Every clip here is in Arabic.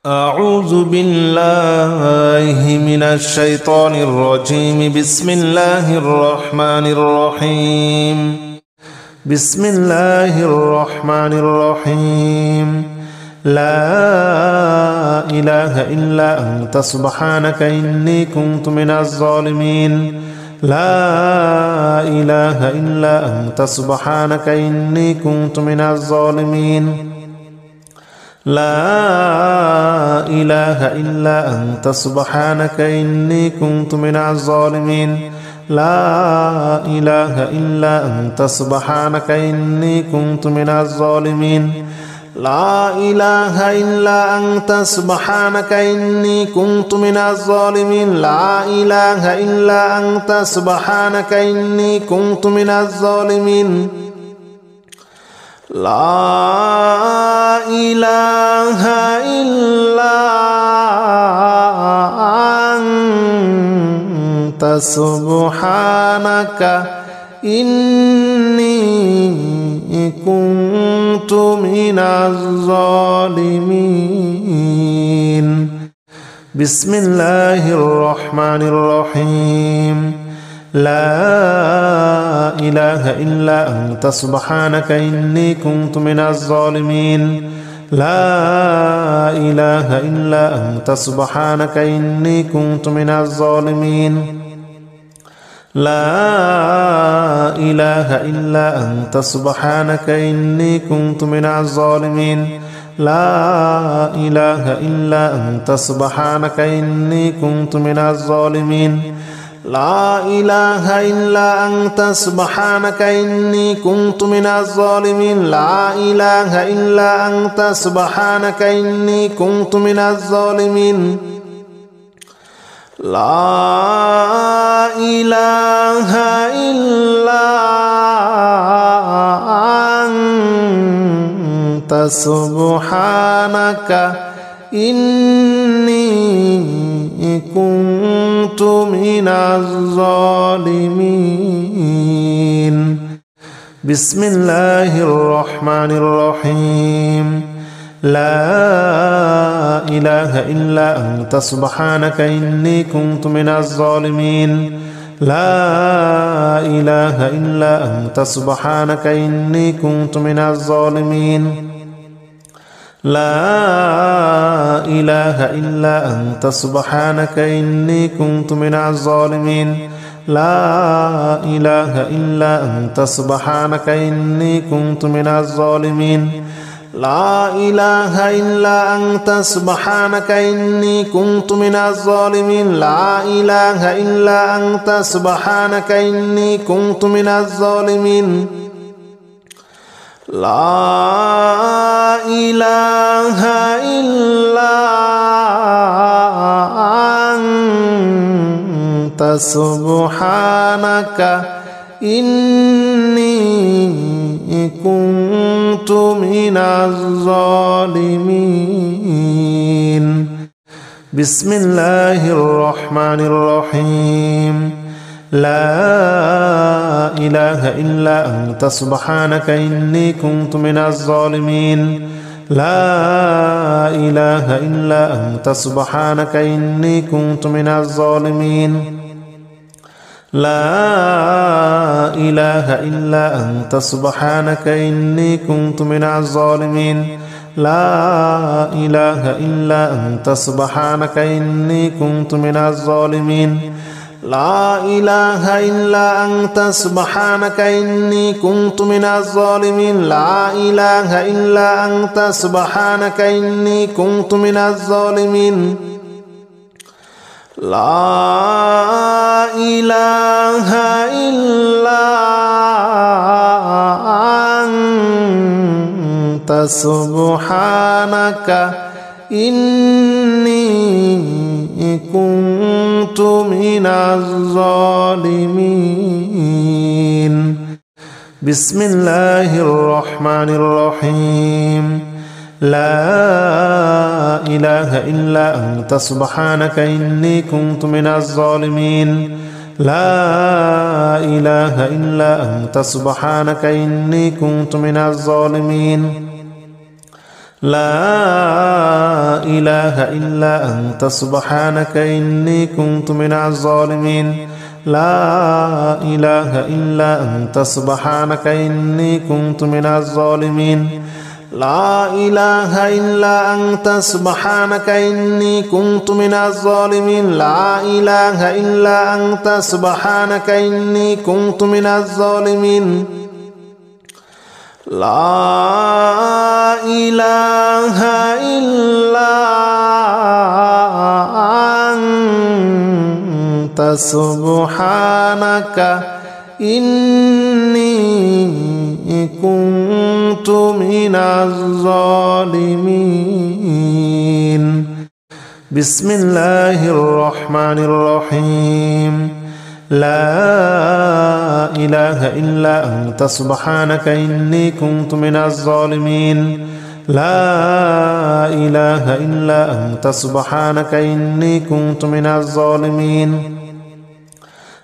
أعوذ بالله من الشيطان الرجيم. بسم الله الرحمن الرحيم. بسم الله الرحمن الرحيم. لا إله إلا أنت سبحانك إني كنت من الظالمين. لا إله إلا أنت سبحانك إني كنت من الظالمين. لا إله إلا أنت سبحانك إني كنت من الظالمين. لا إله إلا أنت سبحانك إني كنت من الظالمين. لا إله إلا أنت سبحانك إني كنت من الظالمين. لا إله إلا أنت سبحانك إني كنت من الظالمين. لا إله إلا أنت سبحانك إني كنت من الظالمين. بسم الله الرحمن الرحيم. لا إله إلا أنت سبحانك إني كنت من الظالمين. لا إله إلا أنت سبحانك إني كنت من الظالمين. لا إله إلا أنت سبحانك إني كنت من الظالمين. لا إله إلا أنت سبحانك إني كنت من الظالمين. لا إله إلا أنت سبحانك إني كنت من الظالمين. لا إله إلا أنت سبحانك إني كنت من الظالمين. لا إله إلا أنت سبحانك إني كنت من الظالمين. بسم الله الرحمن الرحيم. لا إله إلا أنت سبحانك إني كنت من الظالمين. لا إله إلا أنت سبحانك إني كنت من الظالمين. لا إله إلا أنت سبحانك إني كنت من الظالمين. لا إله إلا أنت سبحانك إني كنت من الظالمين. لا إله إلا أنت سبحانك إني كنت من الظالمين. لا إله إلا أنت سبحانك إني كنت من الظالمين. لا إله إلا أنت سبحانك إني كنت من الظالمين. بسم الله الرحمن الرحيم. لا إله إلا أنت سبحانك إني كنت من الظالمين. لا إله إلا أنت سبحانك إني كنت من الظالمين. لا إله إلا أنت سبحانك إني كنت من الظالمين. لا إله إلا أنت سبحانك إني كنت من الظالمين. لا إله إلا أنت سبحانك إني كنت من الظالمين. لا إله إلا أنت سبحانك إني كنت من الظالمين. لا إله إلا أنت سبحانك إني كنت من الظالمين. بسم الله الرحمن الرحيم. لا إله إلا أنت سبحانك إني كنت من الظالمين. لا إله إلا أنت سبحانك إني كنت من الظالمين. لا إله إلا أنت سبحانك إني كنت من الظالمين لا إله إلا أنت سبحانك إني كنت من الظالمين لا إله إلا أنت سبحانك إني كنت من الظالمين لا إله إلا أنت سبحانك إني كنت من الظالمين لا إله إلا أنت سبحانك إني كنت من الظالمين بسم الله الرحمن الرحيم لا إله إلا أنت سبحانك إني كنت من الظالمين لا إله إلا أنت سبحانك إني كنت من الظالمين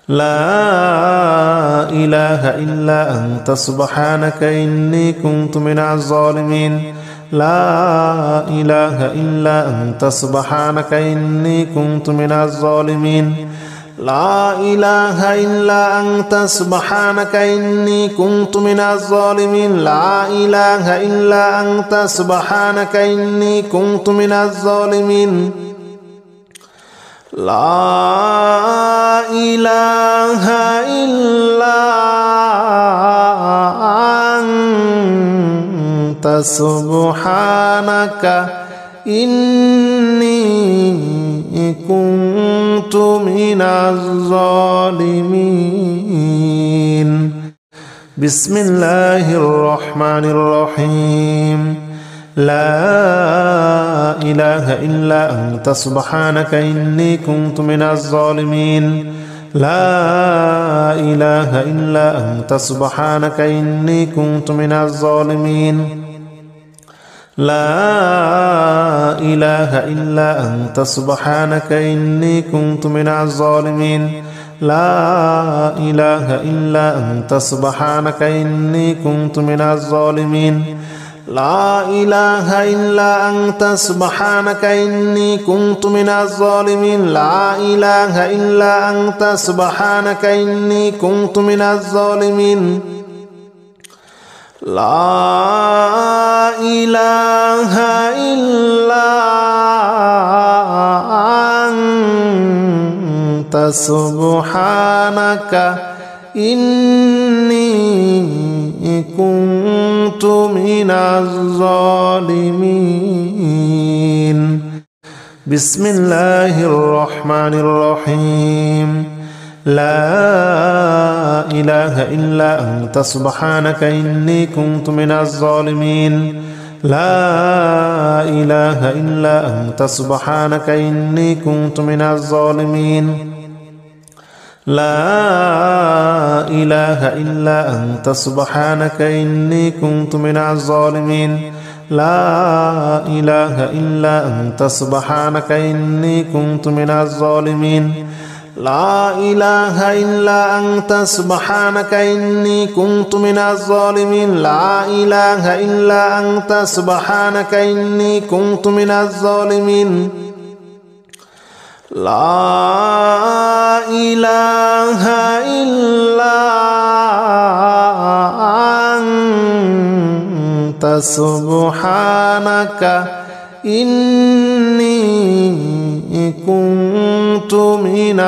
لا إله إلا أنت سبحانك إني كنت من الظالمين لا إله إلا أنت سبحانك إني كنت من الظالمين لا إله إلا أنت سبحانك إني كنت من الظالمين لا إله إلا أنت سبحانك إني كنت من الظالمين لا إله إلا أنت سبحانك إني كنت من الظالمين بسم الله الرحمن الرحيم لا إله إلا أنت سبحانك إني كنت من الظالمين لا إله إلا أنت سبحانك إني كنت من الظالمين لا إله إلا أنت سبحانك إني كنت من الظالمين لا إله إلا أنت سبحانك إني كنت من الظالمين لا إله إلا أنت سبحانك إني كنت من الظالمين لا إله إلا أنت سبحانك إني كنت من الظالمين لا إله إلا أنت سبحانك إني كنت من الظالمين بسم الله الرحمن الرحيم لا إله إلا أنت سبحانك إني كنت من الظالمين لا إله إلا أنت سبحانك إني كنت من الظالمين لا إله إلا أنت سبحانك إني كنت من الظالمين لا إله إلا أنت سبحانك إني كنت من الظالمين لا إله إلا أنت سبحانك إني كنت من الظالمين لا إله إلا أنت سبحانك إني كنت من الظالمين لا إله إلا أنت سبحانك إني كنت من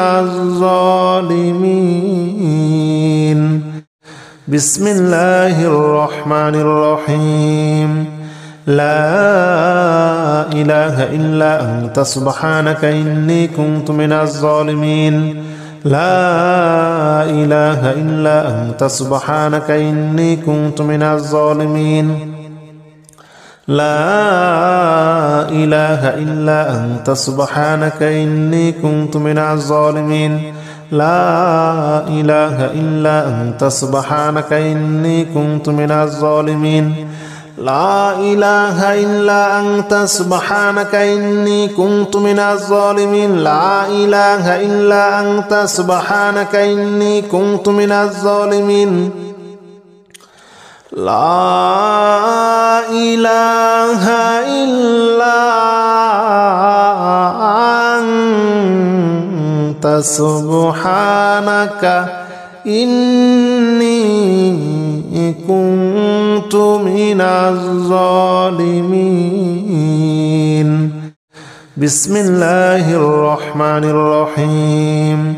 الظالمين بسم الله الرحمن الرحيم لا إله إلا أنت سبحانك إني كنت من الظالمين لا إله إلا أنت سبحانك إني كنت من الظالمين لا إله إلا أنت سبحانك إني كنت من الظالمين لا إله إلا أنت سبحانك إني كنت من الظالمين لا إله إلا أنت سبحانك إني كنت من الظالمين لا إله إلا أنت سبحانك إني كنت من الظالمين لا إله إلا أنت سبحانك إني كنت من الظالمين بسم الله الرحمن الرحيم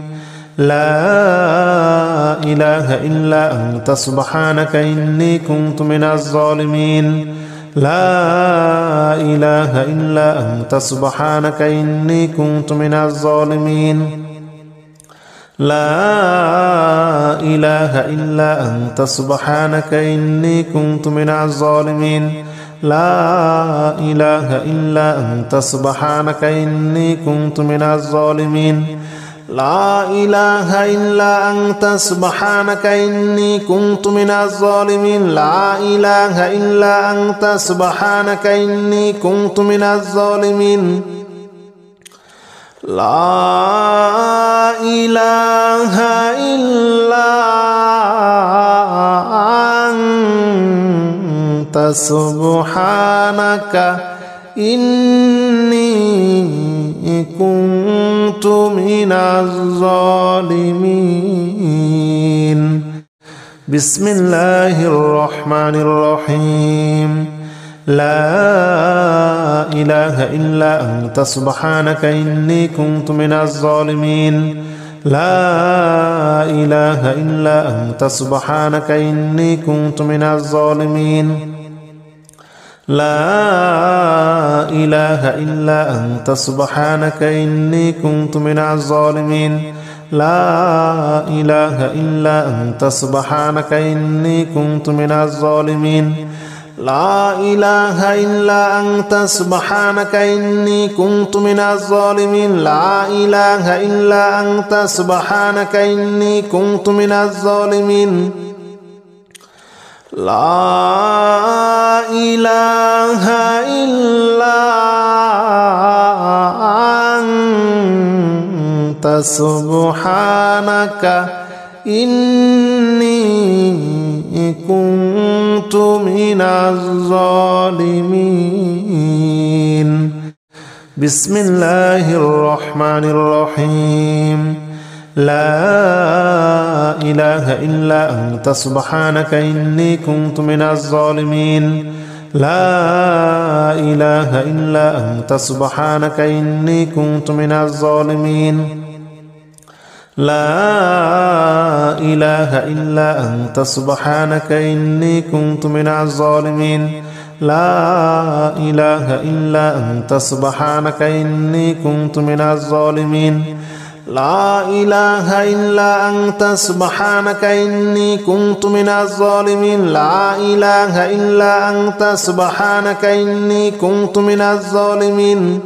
لا إله إلا أنت سبحانك إني كنت من الظالمين لا إله إلا أنت سبحانك إني كنت من الظالمين لا إله إلا أنت سبحانك إني كنت من الظالمين لا إله إلا أنت سبحانك إني كنت من الظالمين لا إله إلا أنت سبحانك إني كنت من الظالمين لا إله إلا أنت سبحانك إني كنت من الظالمين لا إله إلا أنت سبحانك إني كنت من الظالمين بسم الله الرحمن الرحيم لا إله إلا أنت سبحانك إني كنت من الظالمين لا إله إلا أنت سبحانك إني كنت من الظالمين لا إله إلا أنت سبحانك إني كنت من الظالمين لا إله إلا أنت سبحانك إني كنت من الظالمين لا إله إلا أنت سبحانك إني كنت من الظالمين لا إله إلا أنت سبحانك إني كنت من الظالمين لا إله إلا أنت سبحانك إني كنت من الظالمين بسم الله الرحمن الرحيم لا إله إلا أنت سبحانك إني كنت من الظالمين لا إله إلا أنت سبحانك إني كنت من الظالمين لا إله إلا أنت سبحانك إني كنت من الظالمين لا إله إلا أنت سبحانك إني كنت من الظالمين لا إله إلا أنت سبحانك إني كنت من الظالمين لا إله إلا أنت سبحانك إني كنت من الظالمين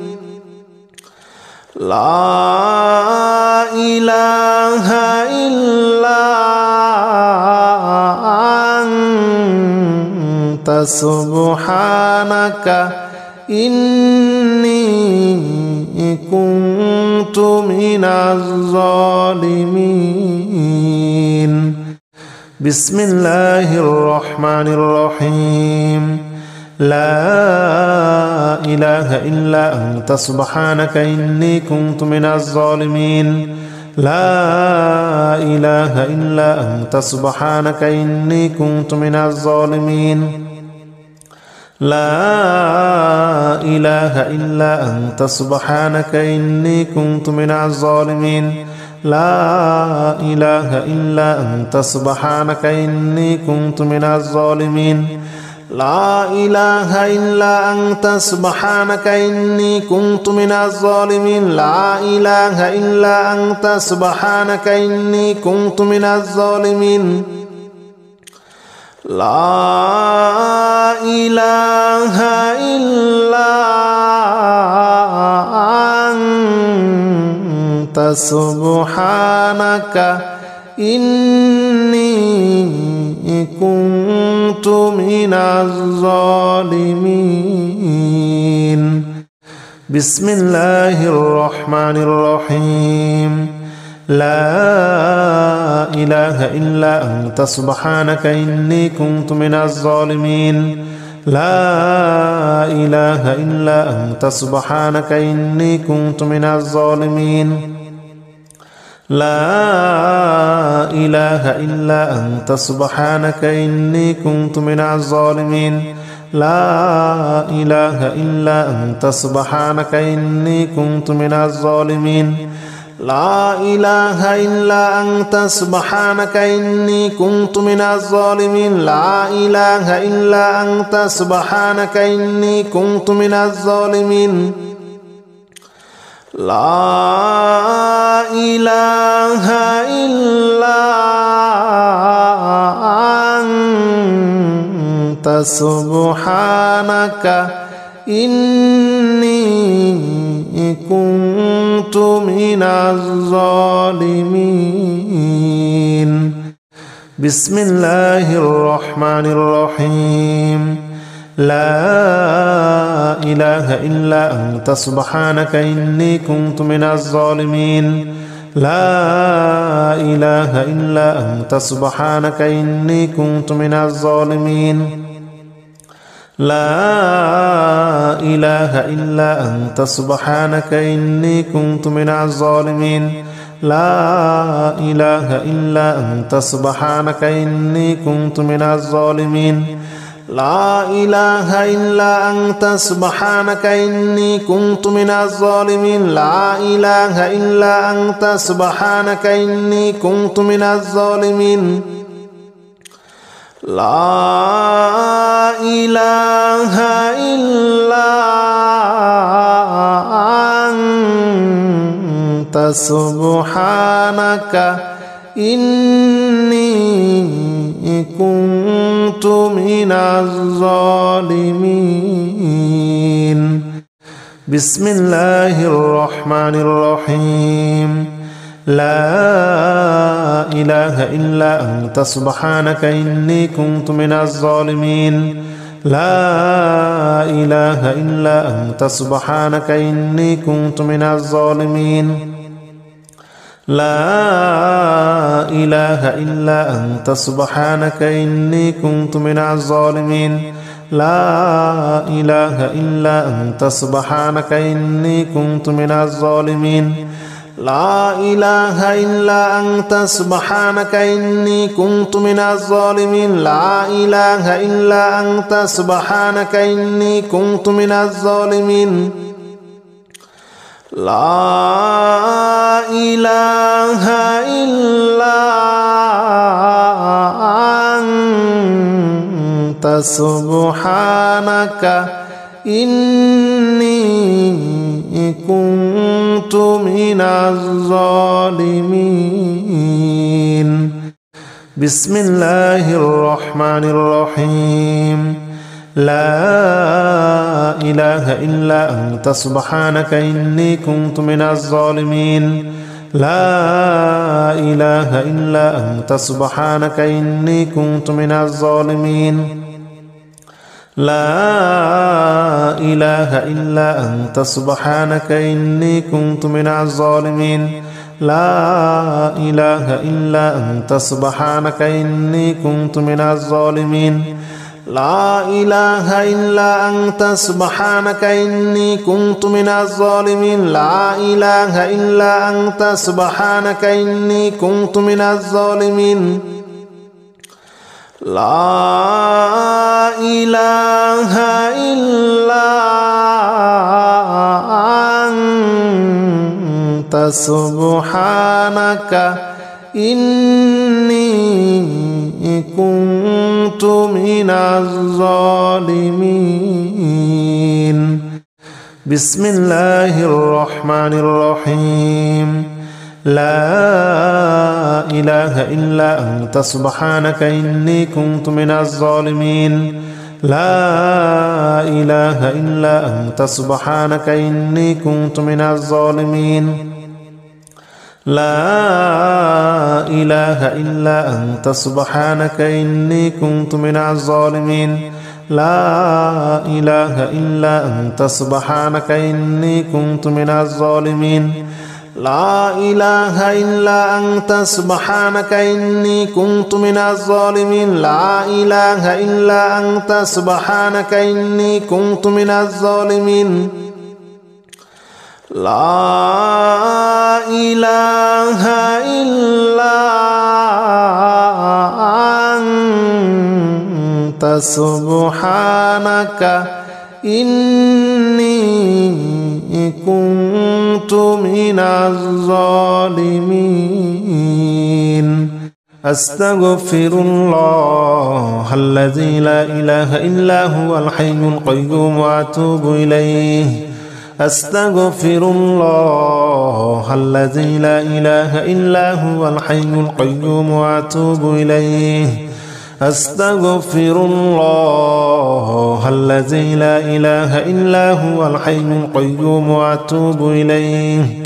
لا إله إلا أنت سبحانك إني كنت من الظالمين بسم الله الرحمن الرحيم لا إله إلا أنت سبحانك إني كنت من الظالمين لا إله إلا أنت سبحانك إني كنت من الظالمين لا إله إلا أنت سبحانك إني كنت من الظالمين لا إله إلا أنت سبحانك إني كنت من الظالمين لا إله إلا أنت سبحانك إني كنت من الظالمين لا إله إلا أنت سبحانك إني كنت من الظالمين لا إله إلا أنت سبحانك إني كنت من الظالمين بسم الله الرحمن الرحيم لا إله إلا أنت سبحانك إني كنت من الظالمين لا إله إلا أنت سبحانك إني كنت من الظالمين لا إله إلا أنت سبحانك إني كنت من الظالمين لا إله إلا أنت سبحانك إني كنت من الظالمين لا إله إلا أنت سبحانك إني كنت من الظالمين لا إله إلا أنت سبحانك إني كنت من الظالمين لا إله إلا أنت سبحانك إني كنت من الظالمين بسم الله الرحمن الرحيم لا إله إلا أنت سبحانك إني كنت من الظالمين لا إله إلا أنت سبحانك إني كنت من الظالمين لا إله إلا أنت سبحانك إني كنت من الظالمين لا إله إلا أنت سبحانك إني كنت من الظالمين لا إله إلا أنت سبحانك إني كنت من الظالمين لا إله إلا أنت سبحانك إني كنت من الظالمين لا إله إلا أنت سبحانك إني كنت من الظالمين بسم الله الرحمن الرحيم لا إله إلا أنت سبحانك إني كنت من الظالمين لا إله إلا أنت سبحانك إني كنت من الظالمين لا إله إلا أنت سبحانك إني كنت من الظالمين لا إله إلا أنت سبحانك إني كنت من الظالمين لا إله إلا أنت سبحانك إني كنت من الظالمين لا إله إلا أنت سبحانك إني كنت من الظالمين لا إله إلا أنت سبحانك إني كنت من الظالمين بسم الله الرحمن الرحيم لا إله إلا أنت سبحانك إني كنت من الظالمين لا إله إلا أنت سبحانك إني كنت من الظالمين لا إله إلا أنت سبحانك إني كنت من الظالمين لا إله إلا أنت سبحانك إني كنت من الظالمين لا إله إلا أنت سبحانك إني كنت من الظالمين لا إله إلا أنت سبحانك إني كنت من الظالمين لا إله إلا أنت سبحانك إني كنت من الظالمين بسم الله الرحمن الرحيم لا إله إلا أنت سبحانك إني كنت من الظالمين لا إله إلا أنت سبحانك إني كنت من الظالمين لا إله إلا أنت سبحانك إني كنت من الظالمين لا إله إلا أنت سبحانك إني كنت من الظالمين لا إله إلا أنت سبحانك إني كنت من الظالمين لا إله إلا أنت سبحانك إني كنت من الظالمين لا إله إلا أنت سبحانك إني كنت من الظالمين أستغفر الله الذي لا إله إلا هو الحي القيوم وأتوب إليه أستغفر الله الذي لا إله إلا هو الحي القيوم وأتوب إليه أستغفر الله الذي لا إله إلا هو الحي القيوم وأتوب إليه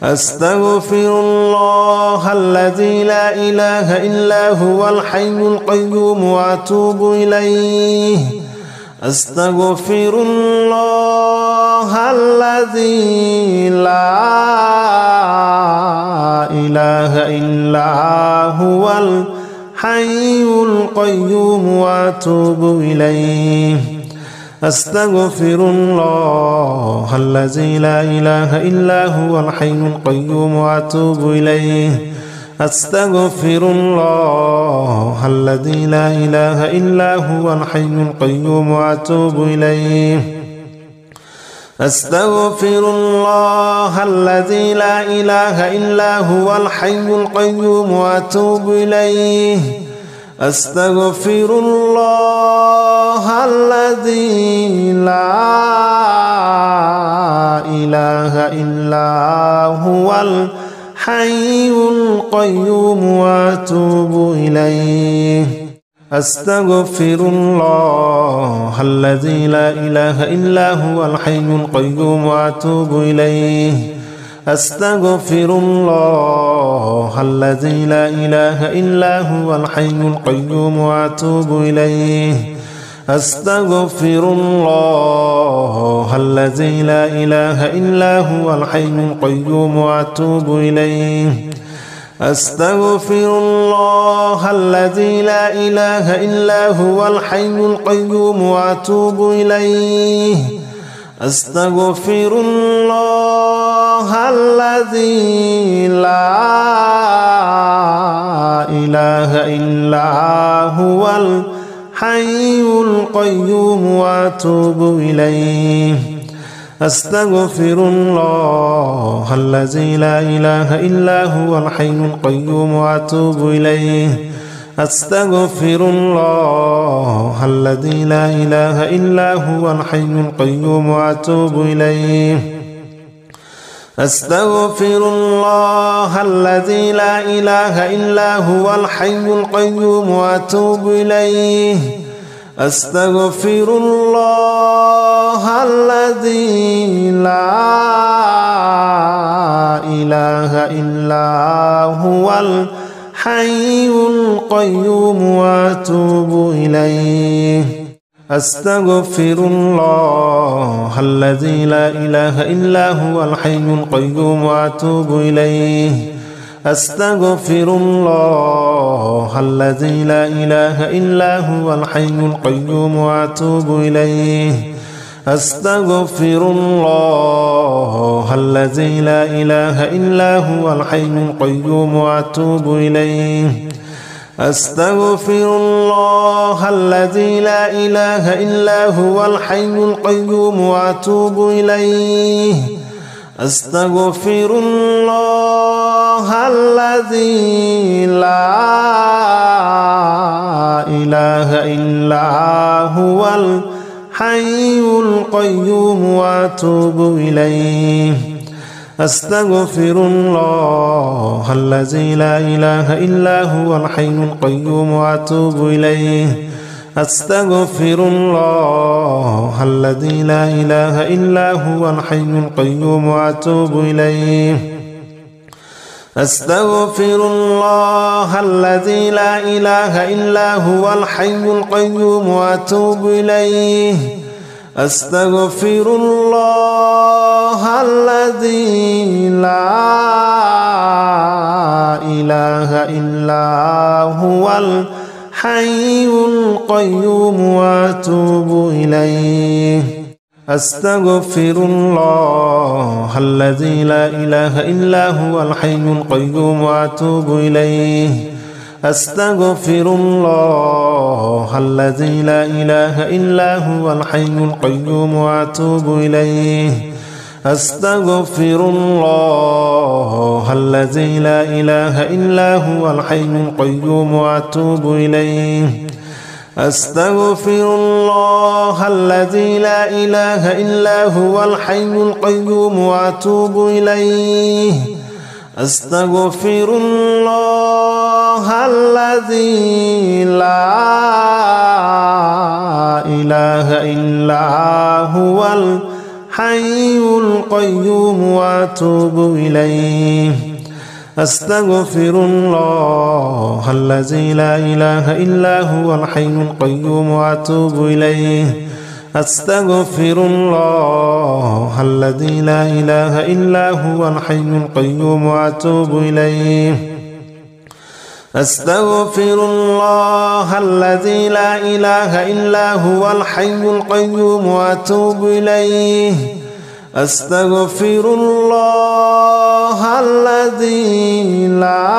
أستغفر الله الذي لا إله إلا هو الحي القيوم وأتوب إليه أستغفر الله الذي لا إله إلا هو الحي القيوم وأتوب إليه أستغفر الله الذي لا إله إلا هو الحي القيوم وأتوب إليه أستغفر الله الذي لا إله إلا هو الحي القيوم وأتوب إليه أستغفر الله الذي لا إله إلا هو الحي القيوم وأتوب إليه أستغفر الله الذي لا إله إلا هو الحي القيوم وأتوب إليه أستغفر الله الذي لا إله إلا هو الحي القيوم وأتوب إليه أستغفر الله الذي لا إله إلا هو الحي القيوم وأتوب إليه أستغفر الله الذي لا إله إلا هو الحي القيوم وأتوب إليه أستغفر الله الذي لا إله إلا هو الحي القيوم وأتوب إليه أستغفر الله الذي لا إله إلا هو الحي القيوم وأتوب إليه أستغفر الله الذي لا إله إلا هو الحي القيوم وأتوب إليه أستغفر الله الذي لا إله إلا هو الحي القيوم وأتوب إليه أستغفر الله الذي لا إله إلا هو الحي القيوم وأتوب إليه أستغفر الله الذي لا إله إلا هو الحي القيوم وأتوب إليه أستغفر الله الذي لا إله إلا هو الحي القيوم وأتوب إليه أستغفر الله الذي لا إله إلا هو الحي القيوم وأتوب إليه أستغفر الله الذي لا إله إلا هو الحي القيوم وأتوب إليه أستغفر الله الذي لا إله إلا هو الحي القيوم وأتوب إليه أستغفر الله الذي لا إله إلا هو الحي القيوم وأتوب إليه أستغفر الله الذي لا إله إلا هو الحي القيوم وأتوب إليه أستغفر الله الذي لا إله إلا هو الحي القيوم وأتوب إليه أستغفر الله الذي لا إله إلا هو الحي القيوم وأتوب إليه أستغفر الله الذي لا الحي القيوم وأتوب إليه أستغفر الله الذي لا إله إلا هو الحي القيوم وأتوب إليه أستغفر الله الذي لا إله إلا هو الحي القيوم وأتوب إليه أستغفر الله الذي لا إله إلا هو الحي القيوم وأتوب إليه أستغفر الله الذي لا إله إلا هو الحي القيوم وأتوب إليه أستغفر الله الذي لا إله إلا هو الحي القيوم وأتوب إليه أستغفر الله الذي لا إله إلا هو الحي القيوم وأتوب إليه أستغفر الله الذي لا إله إلا هو الحي القيوم وأتوب إليه أستغفر الله الذي لا إله إلا هو الحي القيوم وأتوب إليه أستغفر الله الذي لا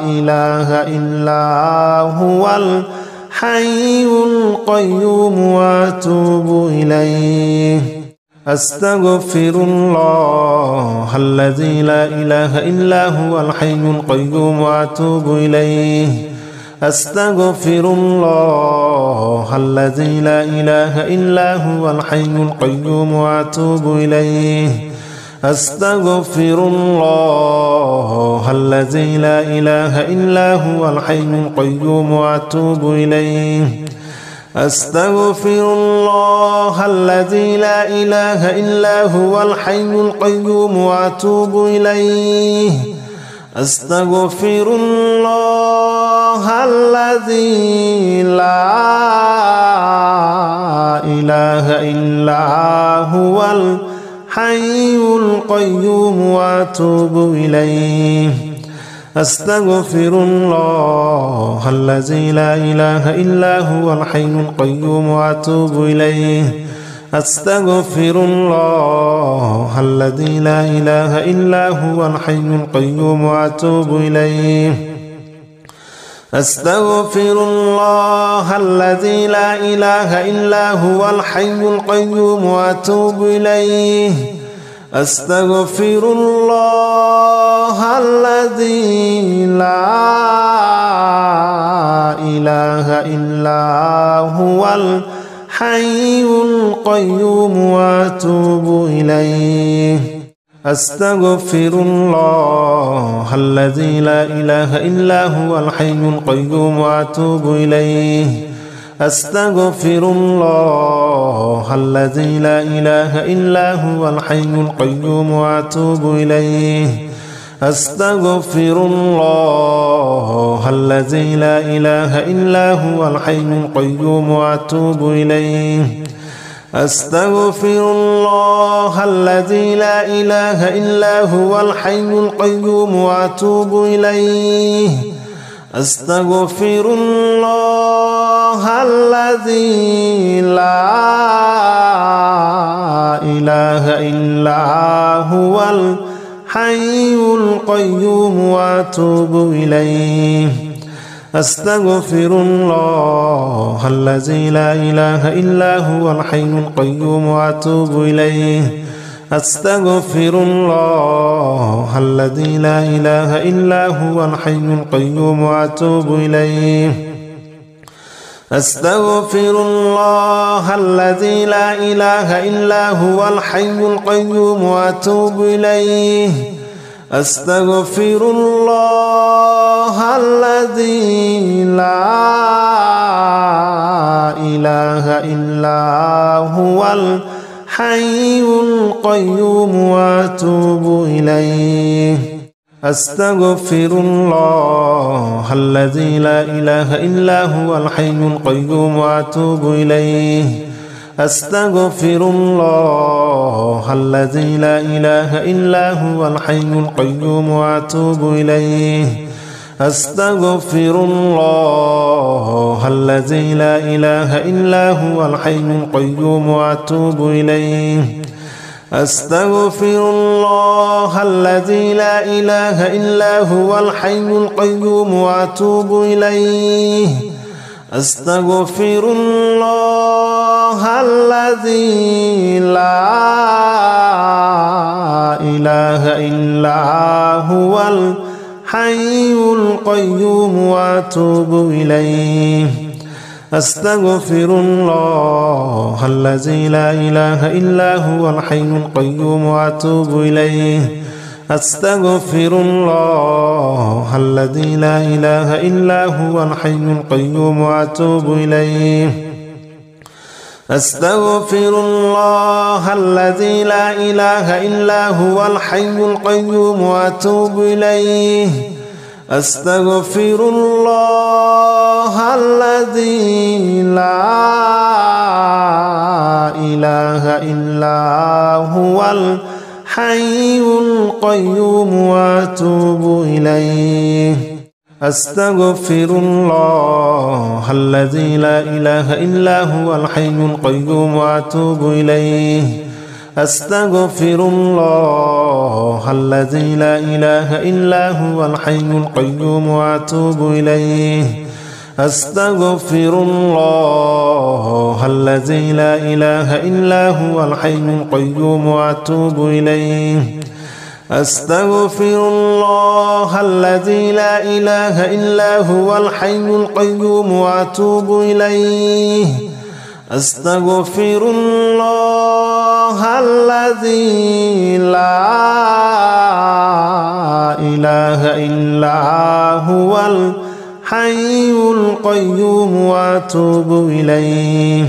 إله إلا هو الحي القيوم وأتوب إليه أستغفر الله الذي لا إله إلا هو الحي القيوم وأتوب إليه أستغفر الله الذي لا إله إلا هو الحي القيوم وأتوب إليه أستغفر الله الذي لا إله إلا هو الحي القيوم وأتوب إليه أستغفر الله الذي لا إله إلا هو الحي القيوم وأتوب إليه أستغفر الله الذي لا إله إلا هو الحي القيوم وأتوب إليه أستغفر الله الذي لا إله إلا هو الحي القيوم وأتوب إليه أستغفر الله الذي لا إله إلا هو الحي القيوم وأتوب إليه أستغفر الله الذي لا إله إلا هو الحي القيوم وأتوب إليه أستغفر الله الذي لا إله إلا هو الحي القيوم وأتوب إليه أستغفر الله الذي لا إله إلا هو الحي القيوم وأتوب إليه أستغفر الله الذي لا إله إلا هو الحي القيوم وأتوب إليه أستغفر الله الذي لا إله إلا هو الحي القيوم وأتوب إليه أستغفر الله الذي لا إله إلا هو الحي القيوم وأتوب إليه أستغفر الله الذي لا إله إلا هو الحي القيوم وأتوب إليه أستغفر الله الذي لا إله إلا هو الحي القيوم وأتوب إليه أستغفر الله الذي لا إله إلا هو الحي القيوم وأتوب إليه أستغفر الله الذي لا إله إلا هو الحي القيوم وأتوب إليه أستغفر الله الذي لا إله إلا هو الحي القيوم وأتوب إليه أستغفر الله الذي لا إله إلا هو الحي القيوم وأتوب إليه أستغفر الله الذي لا إله إلا هو الحي القيوم وأتوب إليه أستغفر الله الذي لا إله إلا هو الحي القيوم وأتوب إليه أستغفر الله الذي لا إله إلا هو الحي القيوم وأتوب إليه أستغفر الله الذي لا إله إلا هو الحي القيوم وأتوب إليه أستغفر الله الذي لا إله إلا هو الحي القيوم وأتوب إليه أستغفر الله الذي لا إله إلا هو الحي القيوم وأتوب إليه أستغفر الله الذي لا إله إلا هو الحي القيوم وأتوب إليه أستغفر الله الذي لا إله إلا هو الحي القيوم وأتوب إليه أستغفر الله الذي لا إله إلا هو الحي القيوم وأتوب إليه أستغفر الله الذي لا إله إلا هو الحي القيوم وأتوب إليه أستغفر الله الذي لا إله إلا هو الحي القيوم وأتوب إليه أستغفر الله الذي لا إله إلا هو الحي القيوم وأتوب إليه أستغفر الله الذي لا إله إلا هو الحي القيوم وأتوب إليه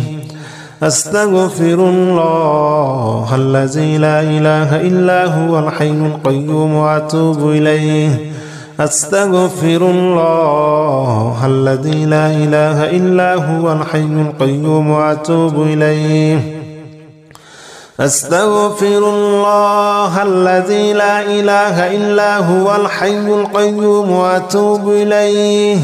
أستغفر الله الذي لا إله إلا هو الحي القيوم وأتوب إليه أستغفر الله الذي لا إله إلا هو الحي القيوم وأتوب إليه أستغفر الله الذي لا إله إلا هو الحي القيوم وأتوب إليه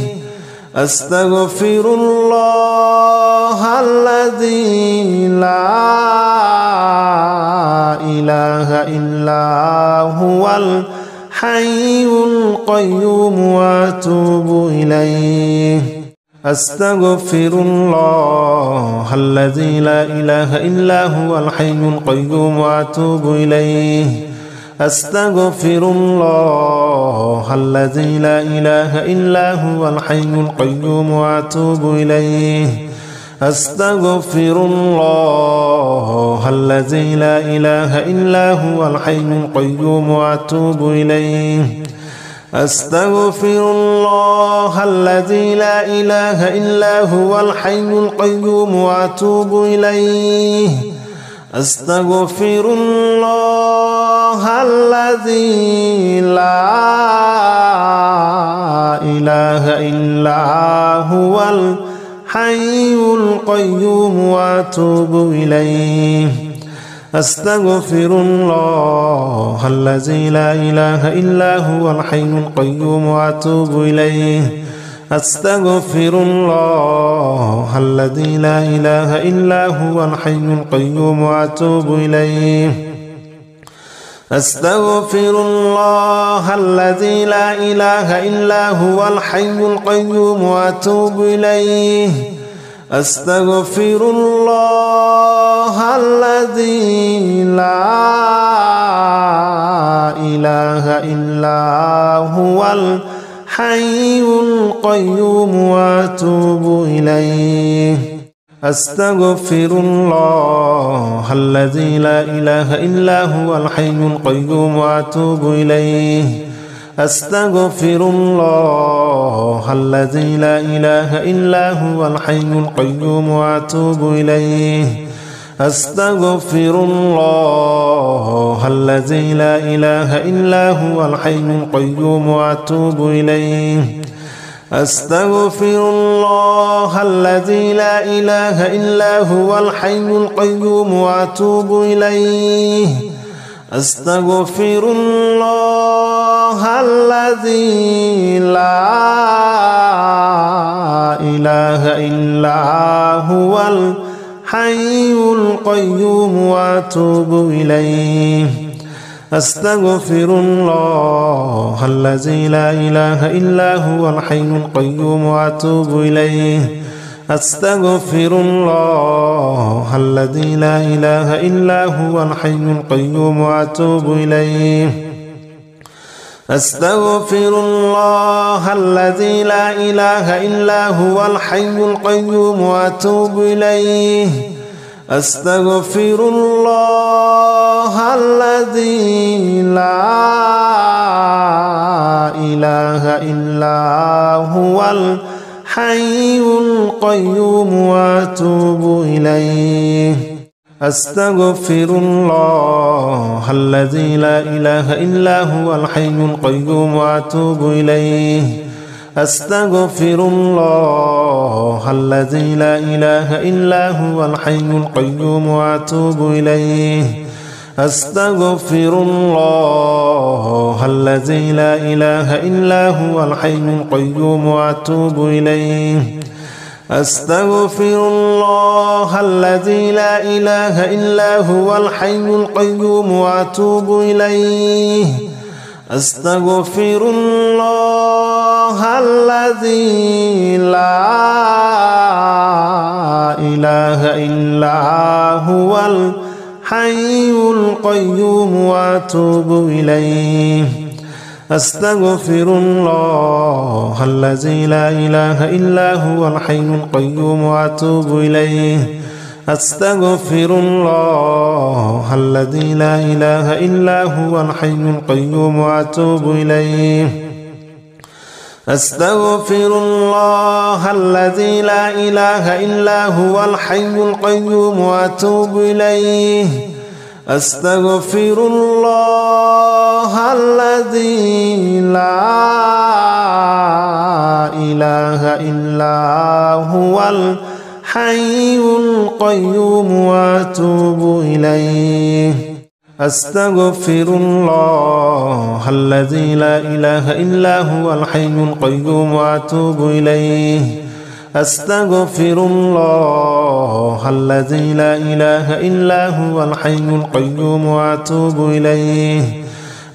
أستغفر الله الذي لا إله إلا هو الحي القيوم وأتوب إليه أستغفر الله الذي لا إله إلا هو الحي القيوم وأتوب إليه أستغفر الله الذي لا إله إلا هو الحي القيوم وأتوب إليه أستغفر الله الذي لا إله إلا هو الحي القيوم وأتوب إليه أستغفر الله الذي لا إله إلا هو الحي القيوم وأتوب إليه أستغفر الله الذي لا إله إلا هو الحي القيوم وأتوب إليه أستغفر الله الذي لا إله إلا هو الحي القيوم وأتوب إليه أستغفر الله الذي لا إله إلا هو الحي القيوم وأتوب إليه أستغفر الله الذي لا إله إلا هو الحي القيوم وأتوب إليه أستغفر الله الذي لا إله إلا هو الحي القيوم وأتوب إليه أستغفر الله الذي لا إله إلا هو الحي القيوم وأتوب إليه أستغفر الله الذي لا إله إلا هو الحي القيوم وأتوب إليه أستغفر الله الذي لا إله إلا هو الحي القيوم وأتوب إليه أستغفر الله الذي لا إله إلا هو الحي القيوم وأتوب إليه أستغفر الله الذي لا إله إلا هو الحي القيوم وأتوب إليه أستغفر الله الذي لا إله إلا هو الحي القيوم وأتوب إليه أستغفر الله الذي لا إله إلا هو الحي القيوم وأتوب إليه أستغفر الله الذي لا إله إلا هو الحي القيوم وأتوب إليه أستغفر الله الذي لا إله إلا هو الحي القيوم وأتوب إليه أستغفر الله الذي لا إله إلا هو الحي القيوم وأتوب إليه أستغفر الله الذي لا إله إلا هو الحي القيوم وأتوب إليه أستغفر الله الذي لا إله إلا هو الحي القيوم وأتوب إليه أستغفر الله الذي لا إله إلا هو الحي القيوم وأتوب إليه أستغفر الله الذي لا إله إلا هو الحي القيوم وأتوب إليه أستغفر الله الذي لا إله إلا هو الحي القيوم وأتوب إليه أستغفر الله الذي لا إله إلا هو الحي القيوم وأتوب إليه أستغفر الله الذي لا إله إلا هو الحي القيوم وأتوب إليه أستغفر الله الذي لا إله إلا هو الحي القيوم وأتوب إليه أستغفر الله الذي لا إله إلا هو الحي القيوم وأتوب إليه أستغفر الله الذي لا إله إلا هو الحي القيوم وأتوب إليه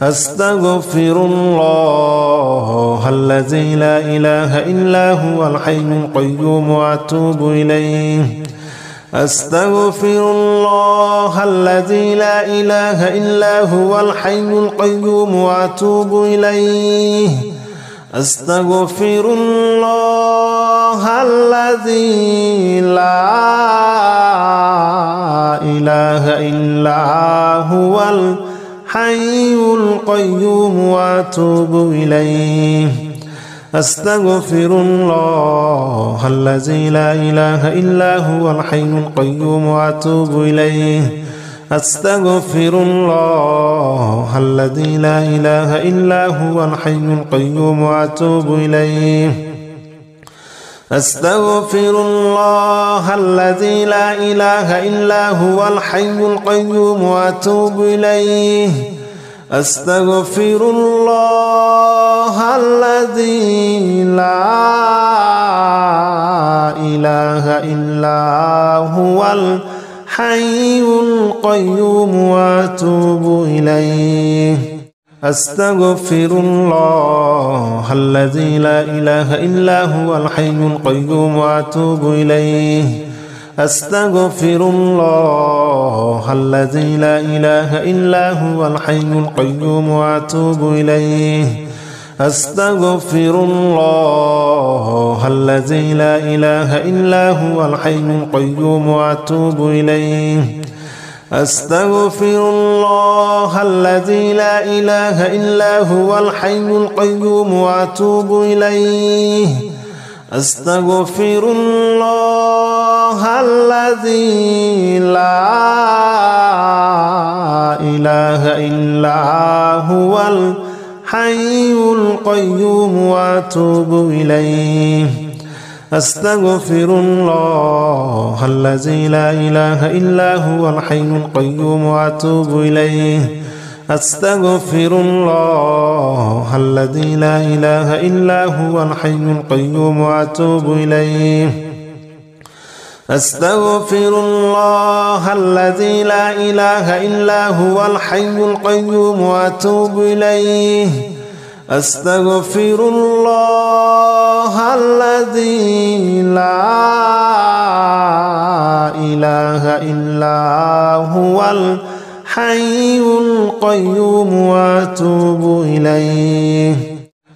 أستغفر الله الذي لا إله إلا هو الحي القيوم وأتوب إليه أستغفر الله الذي لا إله إلا هو الحي القيوم وأتوب إليه أستغفر الله الذي لا إله إلا هو الحي القيوم وأتوب إليه أستغفر الله الذي لا إله إلا هو الحي القيوم وأتوب إليه أستغفر الله الذي لا إله إلا هو الحي القيوم وأتوب إليه أستغفر الله الذي لا إله إلا هو الحي القيوم وأتوب إليه أستغفر الله الذي لا إله إلا هو الحي القيوم وأتوب إليه أستغفر الله الذي لا إله إلا هو الحي القيوم وأتوب إليه أستغفر الله الذي لا إله إلا هو الحي القيوم وأتوب إليه أستغفر الله الذي لا إله إلا هو الحي القيوم وأتوب إليه أستغفر الله الذي لا إله إلا هو الحي القيوم وأتوب إليه أستغفر الله الذي لا إله إلا هو الحي القيوم وأتوب إليه أستغفر الله الذي لا إله إلا هو الحي القيوم وأتوب إليه أستغفر الله الذي لا إله إلا هو الحي القيوم وأتوب إليه أستغفر الله الذي لا إله إلا هو الحي القيوم وأتوب إليه أستغفر الله الذي لا إله إلا هو الحي القيوم وأتوب إليه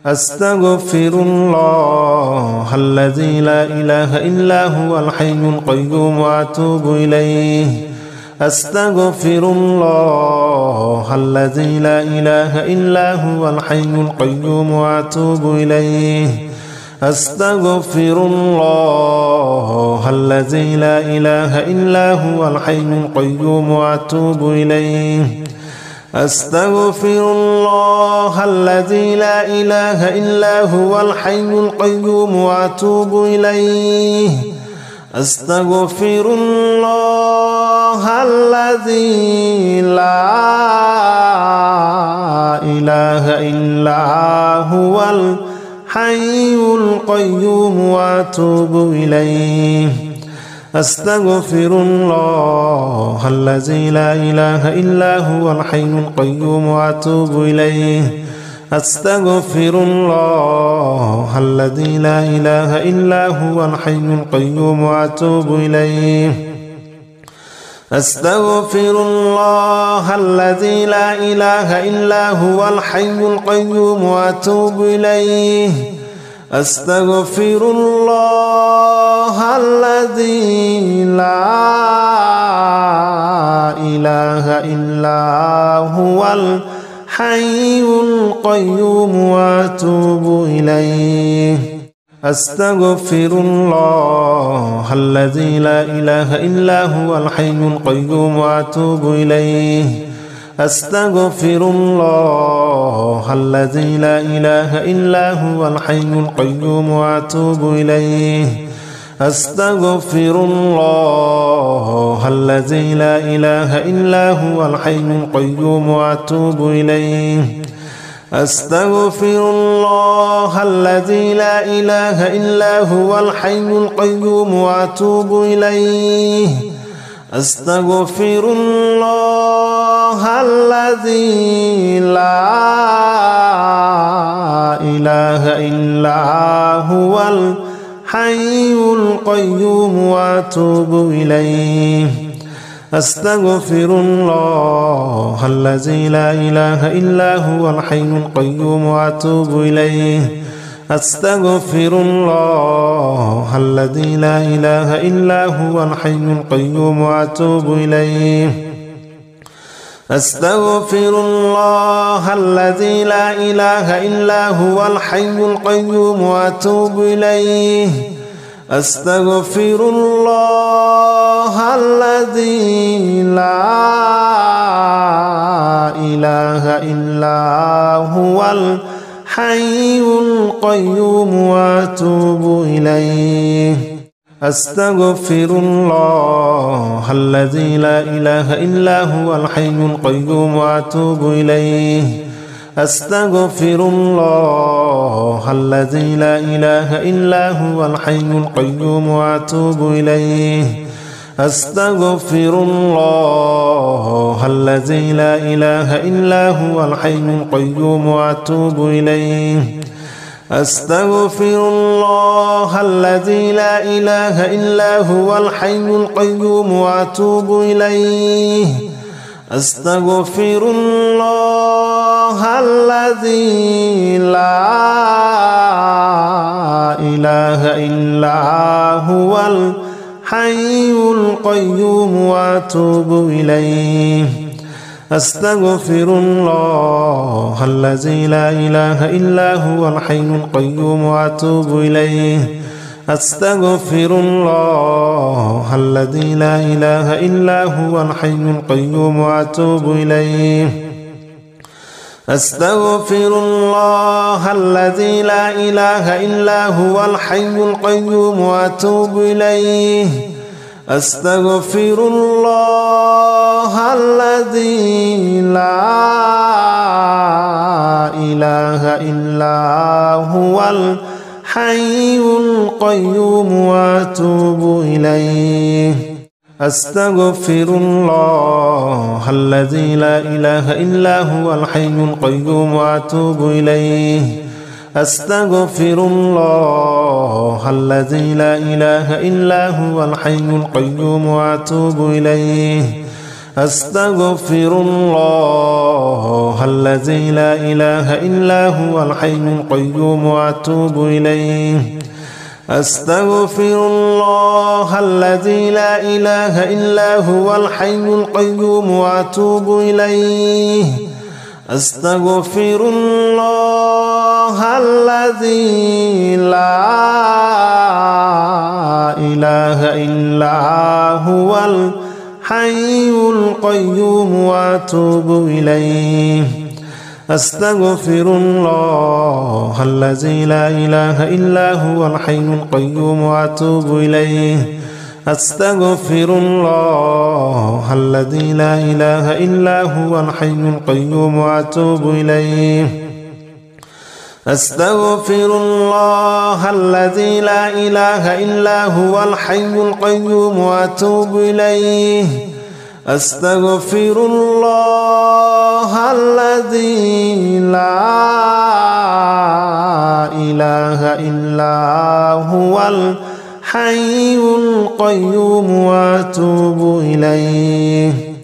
أستغفر الله الذي لا إله إلا هو الحي القيوم وأتوب إليه أستغفر الله الذي لا إله إلا هو الحي القيوم وأتوب إليه أستغفر الله الذي لا إله إلا هو الحي القيوم وأتوب إليه أستغفر الله الذي لا إله إلا هو الحي القيوم وأتوب إليه أستغفر الله الذي لا إله إلا هو الحي القيوم وأتوب إليه أستغفر الله الذي لا إله إلا هو الحي القيوم وأتوب إليه أستغفر الله الذي لا إله إلا هو الحي القيوم وأتوب إليه أستغفر الله الذي لا إله إلا هو الحي القيوم وأتوب إليه أستغفر الله الذي لا إله إلا هو الحي القيوم وأتوب إليه أستغفر الله الذي لا إله إلا هو الحي القيوم وأتوب إليه أستغفر الله الذي لا إله إلا هو الحي القيوم وأتوب إليه أستغفر الله الذي لا إله إلا هو الحي القيوم وأتوب إليه أستغفر الله الذي لا إله إلا هو الحي القيوم وأتوب إليه أستغفر الله الذي لا إله إلا هو الحي القيوم وأتوب إليه أستغفر الله الذي لا إله إلا هو الحي القيوم وأتوب إليه أستغفر الله الذي لا إله إلا هو الحي القيوم وأتوب إليه أستغفر الله الذي لا إله إلا هو الحي القيوم وأتوب إليه أستغفر الله الذي لا إله إلا هو الحي القيوم وأتوب إليه أستغفر الله الذي لا إله إلا هو الحي القيوم وأتوب إليه أستغفر الله الذي لا إله إلا هو الحي القيوم وأتوب إليه أستغفر الله الذي لا إله إلا هو الحي القيوم وأتوب إليه أستغفر الله الذي لا إله إلا هو الحي القيوم وأتوب إليه أستغفر الله الذي لا إله إلا هو الحي القيوم وأتوب إليه أستغفر الله الذي لا إله إلا هو الحي القيوم وأتوب إليه أستغفر الله الذي لا إله إلا هو الحي القيوم وأتوب إليه أستغفر الله الذي لا إله إلا هو الحي القيوم وأتوب إليه أستغفر الله الذي لا هو الحي القيوم وأتوب إليه أستغفر الله الذي لا إله إلا هو الحي القيوم وأتوب إليه أستغفر الله الذي لا إله إلا هو الحي القيوم وأتوب إليه أستغفر الله الذي لا إله إلا هو الحي القيوم وأتوب إليه أستغفر الله الذي لا إله إلا هو الحي القيوم وأتوب إليه أستغفر الله الذي لا إله إلا هو الحي القيوم وأتوب إليه أستغفر الله الذي لا إله إلا هو الحي القيوم وأتوب إليه أستغفر الله الذي لا إله إلا هو الحي القيوم وأتوب إليه أستغفر الله الذي لا إله إلا هو الحي القيوم وأتوب إليه أستغفر الله الذي لا إله إلا هو الحي القيوم وأتوب إليه